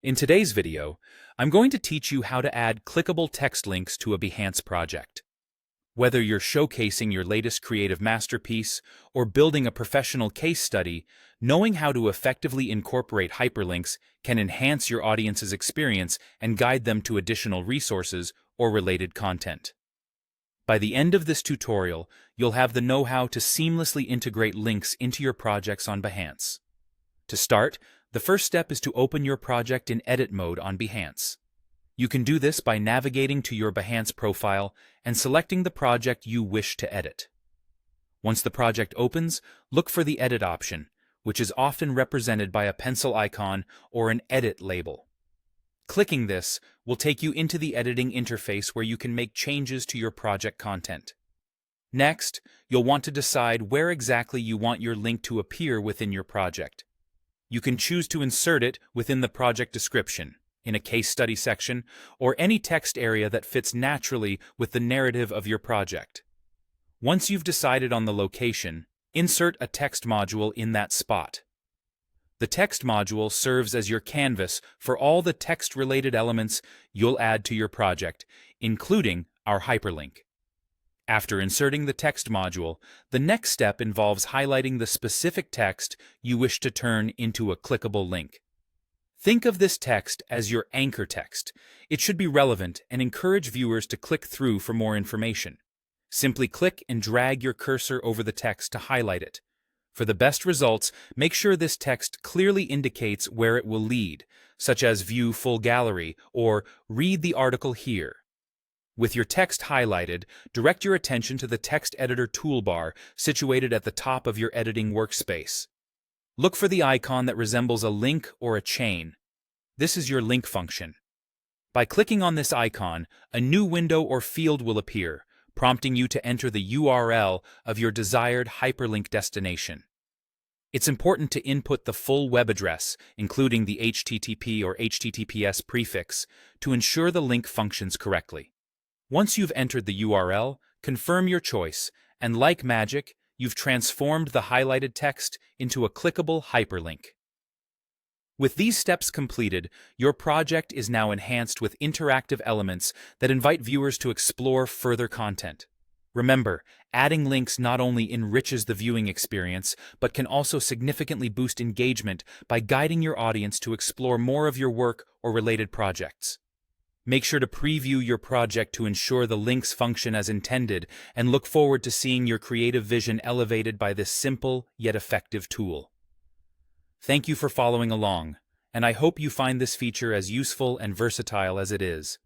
In today's video, I'm going to teach you how to add clickable text links to a Behance project. Whether you're showcasing your latest creative masterpiece or building a professional case study, knowing how to effectively incorporate hyperlinks can enhance your audience's experience and guide them to additional resources or related content. By the end of this tutorial, you'll have the know-how to seamlessly integrate links into your projects on Behance. To start, the first step is to open your project in edit mode on Behance. You can do this by navigating to your Behance profile and selecting the project you wish to edit. Once the project opens, look for the Edit option, which is often represented by a pencil icon or an Edit label. Clicking this will take you into the editing interface where you can make changes to your project content. Next, you'll want to decide where exactly you want your link to appear within your project. You can choose to insert it within the project description, in a case study section, or any text area that fits naturally with the narrative of your project. Once you've decided on the location, insert a text module in that spot. The text module serves as your canvas for all the text-related elements you'll add to your project, including our hyperlink. After inserting the text module, the next step involves highlighting the specific text you wish to turn into a clickable link. Think of this text as your anchor text. It should be relevant and encourage viewers to click through for more information. Simply click and drag your cursor over the text to highlight it. For the best results, make sure this text clearly indicates where it will lead, such as View Full Gallery or Read the article here. With your text highlighted, direct your attention to the text editor toolbar situated at the top of your editing workspace. Look for the icon that resembles a link or a chain. This is your link function. By clicking on this icon, a new window or field will appear, prompting you to enter the URL of your desired hyperlink destination. It's important to input the full web address, including the HTTP or HTTPS prefix, to ensure the link functions correctly. Once you've entered the URL, confirm your choice, and like magic, you've transformed the highlighted text into a clickable hyperlink. With these steps completed, your project is now enhanced with interactive elements that invite viewers to explore further content. Remember, adding links not only enriches the viewing experience, but can also significantly boost engagement by guiding your audience to explore more of your work or related projects. Make sure to preview your project to ensure the links function as intended, and look forward to seeing your creative vision elevated by this simple yet effective tool. Thank you for following along, and I hope you find this feature as useful and versatile as it is.